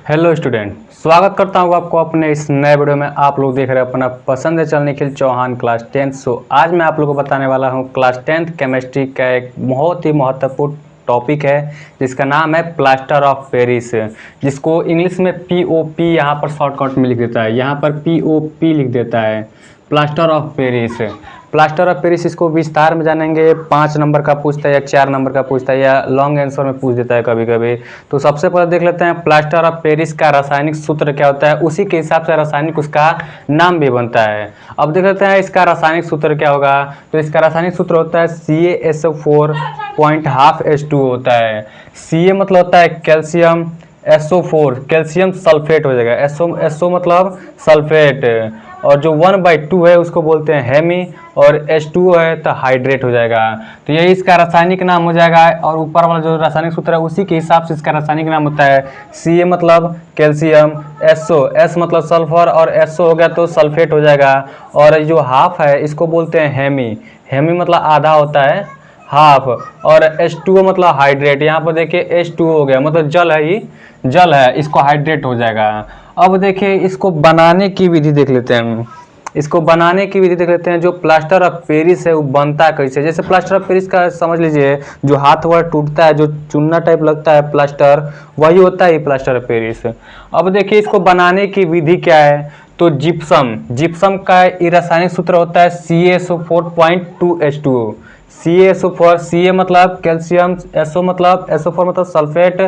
Hello student, स्वागत करता हूँ आपको अपने इस नए वीडियो में। आप लोग देख रहे हैं अपना पसंद है चल निखिल चौहान क्लास 10। आज मैं आप लोगों को बताने वाला हूँ क्लास 10th केमिस्ट्री का एक बहुत ही महत्वपूर्ण टॉपिक है जिसका नाम है प्लास्टर ऑफ पेरिस, जिसको इंग्लिश में POP यहाँ पर शॉर्टकट में लिख देता है। यहाँ पर POP लिख देता है, plaster of Paris. Plaster of Paris इसको विस्तार में जानेंगे। 5 नंबर का पूछता है या 4 नंबर का पूछता है या लॉन्ग आंसर में पूछ देता है कभी कभी। तो सबसे पहले देख लेते हैं प्लास्टर ऑफ पेरिस का रासायनिक सूत्र क्या होता है, उसी के हिसाब से रासायनिक उसका नाम भी बनता है। अब देख लेते हैं इसका रासायनिक सूत्र क्या होगा। तो इसका रासायनिक सूत्र होता है CaSO4.12H2 होता है। Ca मतलब होता है कैल्शियम, SO4 कैल्शियम सल्फेट हो जाएगा, SO मतलब सल्फेट, और जो 1/2 है उसको बोलते हैं हेमी, और H2O है तो हाइड्रेट हो जाएगा। तो यही इसका रासायनिक नाम हो जाएगा। और ऊपर वाला जो रासायनिक सूत्र है उसी के हिसाब से इसका रासायनिक नाम होता है। Ca मतलब कैल्शियम, S मतलब सल्फर, और SO हो गया तो सल्फेट हो जाएगा। और जो हाफ है इसको बोलते हैं हेमी। हेमी मतलब आधा होता है, हाफ, और H2O मतलब हाइड्रेट। यहाँ पर देखिए H2O हो गया मतलब जल है, ही जल है, इसको हाइड्रेट हो जाएगा। अब देखिए इसको बनाने की विधि देख लेते हैं। इसको बनाने की विधि देख लेते हैं। जो प्लास्टर ऑफ पेरिस है वो बनता कैसे। जैसे प्लास्टर ऑफ पेरिस का समझ लीजिए, जो हाथ वाला टूटता है, जो चूना टाइप लगता है प्लास्टर, वही होता है प्लास्टर ऑफ पेरिस। अब देखिए इसको बनाने की विधि क्या है। तो जिप्सम का रासायनिक सूत्र होता है CaSO4.2H2O। CaSO4, Ca मतलब कैल्शियम, SO मतलब SO4 मतलब सल्फेट,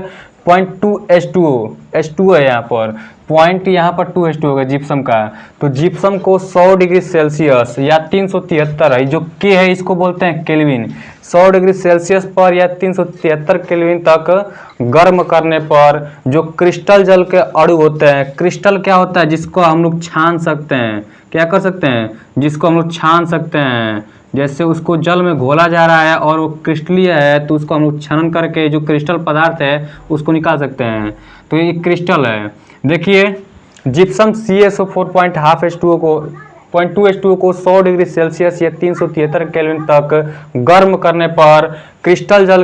0.2H2O, H2O है यहाँ पर, पॉइंट यहाँ पर 2H2O होगा जिप्सम का। तो जिप्सम को 100 डिग्री सेल्सियस या 373 है, जो के है इसको बोलते हैं केल्विन। 100 डिग्री सेल्सियस पर या 373 केल्विन तक गर्म करने पर जो क्रिस्टल जल के अणु होते हैं, क्रिस्टल क्या होता है जिसको हम लोग छान सकते हैं, क्या कर सकते हैं, जिसको हम लोग छान सकते हैं। जैसे उसको जल में घोला जा रहा है और वो क्रिस्टलीय है तो उसको हम लोग छनन करके जो क्रिस्टल पदार्थ है उसको निकाल सकते हैं। तो ये क्रिस्टल है। देखिए जिप्सम CaSO4.2H2O को 100 डिग्री सेल्सियस या 373 केल्विन तक गर्म करने पर क्रिस्टल जल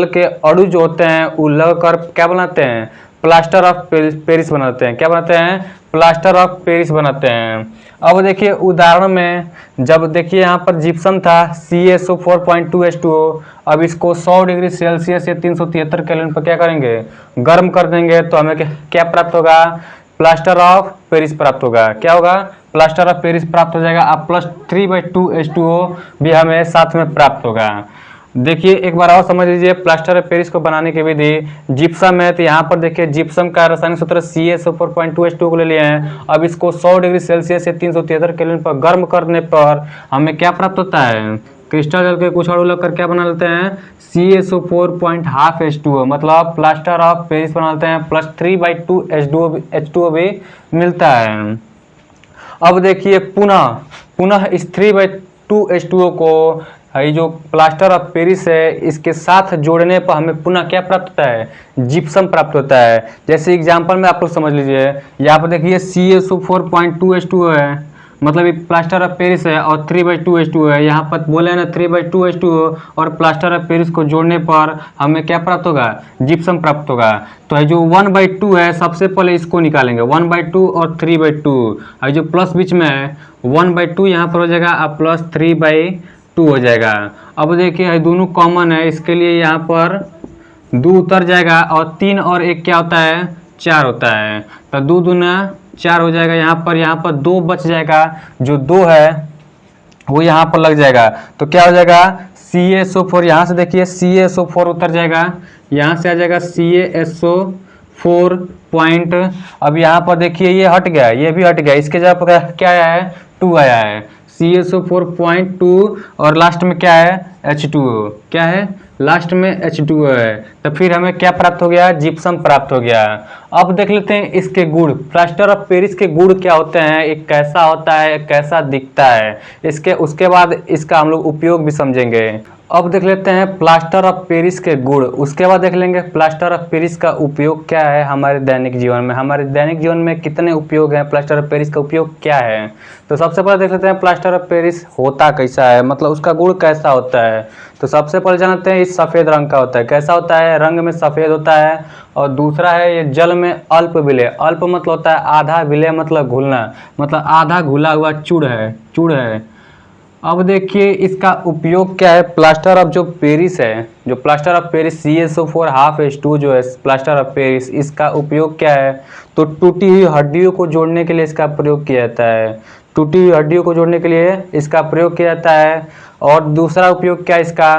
के अणु जो होते हैं वो लगकर क्या बनाते हैं, प्लास्टर ऑफ पेरिस बनाते हैं। क्या बनाते हैं, प्लास्टर ऑफ पेरिस बनाते हैं। अब देखिए उदाहरण में, जब देखिए यहाँ पर जिप्सम था CaSO4.2H2O, अब इसको 100 डिग्री सेल्सियस या 373 केल्विन पर क्या करेंगे, गर्म कर देंगे, तो हमें क्या प्राप्त होगा, प्लास्टर ऑफ पेरिस प्राप्त होगा। क्या होगा, प्लास्टर ऑफ पेरिस प्राप्त हो जाएगा। अब +3/2H2O भी हमें साथ में प्राप्त होगा। देखिए एक बार और समझ लीजिए प्लास्टर ऑफ पेरिस को बनाने की विधि। जिप्सम है तो यहाँ पर देखिए जिप्सम का रासायनिक सूत्र CaSO4.2H2O को ले लिए हैं। अब इसको 100 डिग्री सेल्सियस से 373 केल्विन पर गर्म करने पर हमें क्या प्राप्त होता है, क्रिस्टल जल के कुछ अणु लगकर क्या बना लेते हैं, CaSO4.12H2O मतलब प्लास्टर ऑफ पेरिस बना लेते हैं। +3/2H2O भी मिलता है। अब देखिए पुनः इस 3/2H2O को ये जो प्लास्टर ऑफ पेरिस है इसके साथ जोड़ने पर हमें पुनः क्या प्राप्त होता है, जिप्सम प्राप्त होता है। जैसे एग्जांपल में आप लोग समझ लीजिए, यहाँ पर देखिए CaSO4.2H2O है मतलब ये प्लास्टर ऑफ पेरिस है, और 3/2H2O है। यहाँ पर बोले ना 3/2H2O और प्लास्टर ऑफ पेरिस को जोड़ने पर हमें क्या प्राप्त होगा, जिप्सम प्राप्त होगा। तो ये जो 1/2 है सबसे पहले इसको निकालेंगे, 1/2 और 3/2, और जो प्लस बीच में है 1/2 यहाँ पर हो जाएगा, और +3/2 हो जाएगा। अब देखिए दोनों कॉमन है, इसके लिए यहाँ पर 2 उतर जाएगा, और 3 और 1 क्या होता है, 4 होता है। तो 2 दूना 4 हो जाएगा। यहाँ पर 2 बच जाएगा, जो 2 है वो यहाँ पर लग जाएगा। तो क्या हो जाएगा, CaSO4, यहाँ से देखिए CaSO4 उतर जाएगा, यहाँ से आ जाएगा CaSO4 पॉइंट। अब यहाँ पर देखिए ये हट गया, ये भी हट गया, इसके जगह पर क्या आया है, 2 आया है, CaSO4.2, और लास्ट में क्या है, H2O। क्या है, लास्ट में H2O है। तो फिर हमें क्या प्राप्त हो गया, जिप्सम प्राप्त हो गया। अब देख लेते हैं इसके गुण, प्लास्टर ऑफ पेरिस के गुण क्या होते हैं, एक कैसा होता है, कैसा दिखता है, इसके उसके बाद इसका हम लोग उपयोग भी समझेंगे। अब देख लेते हैं प्लास्टर ऑफ पेरिस के गुण, उसके बाद देख लेंगे प्लास्टर ऑफ पेरिस का उपयोग क्या है हमारे दैनिक जीवन में, हमारे दैनिक जीवन में कितने उपयोग हैं, प्लास्टर ऑफ पेरिस का उपयोग क्या है। तो सबसे पहले देख लेते हैं प्लास्टर ऑफ पेरिस होता कैसा है, मतलब उसका गुण कैसा होता है। तो सबसे पहले जानते हैं इस सफ़ेद रंग का होता है, कैसा होता है, रंग में सफ़ेद होता है। और दूसरा है ये जल में अल्प विलय, अल्प मतलब होता है आधा, विलय मतलब घुलना, मतलब आधा घुला हुआ चूड़ है। अब देखिए इसका उपयोग क्या है, प्लास्टर ऑफ जो पेरिस है, जो प्लास्टर ऑफ पेरिस CaSO4 जो है प्लास्टर ऑफ पेरिस, इसका उपयोग क्या है। तो टूटी हुई हड्डियों को जोड़ने के लिए इसका प्रयोग किया जाता है, टूटी हुई हड्डियों को जोड़ने के लिए इसका प्रयोग किया जाता है। और दूसरा उपयोग क्या है इसका,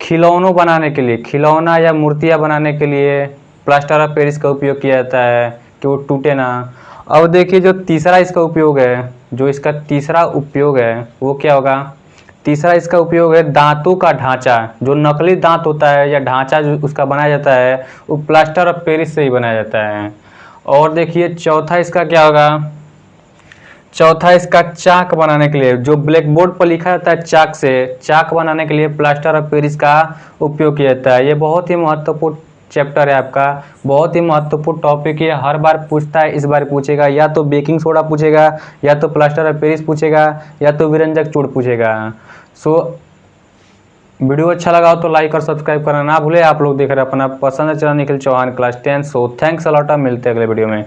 खिलौनों बनाने के लिए, खिलौना या मूर्तियाँ बनाने के लिए प्लास्टर ऑफ पेरिस का उपयोग किया जाता है कि वो टूटे ना। अब देखिए जो तीसरा इसका उपयोग है, जो इसका तीसरा उपयोग है वो क्या होगा, तीसरा इसका उपयोग है दांतों का ढांचा, जो नकली दांत होता है या ढांचा जो उसका बनाया जाता है वो प्लास्टर ऑफ पेरिस से ही बनाया जाता है। और देखिए चौथा इसका क्या होगा, चौथा इसका चाक बनाने के लिए, जो ब्लैक बोर्ड पर लिखा जाता है चाक से, चाक बनाने के लिए प्लास्टर ऑफ पेरिस का उपयोग किया जाता है। ये बहुत ही महत्वपूर्ण चैप्टर है आपका, बहुत ही महत्वपूर्ण टॉपिक है, हर बार पूछता है, इस बार पूछेगा, या तो बेकिंग सोडा पूछेगा, या तो प्लास्टर ऑफ पेरिस पूछेगा, या तो विरंजक चूड़ पूछेगा। सो वीडियो अच्छा लगा हो तो लाइक और सब्सक्राइब करना ना भूले। आप लोग देख रहे हैं अपना पसंद channel Nikhil Chauhan class 10। So thanks a lot, मिलते हैं अगले वीडियो में।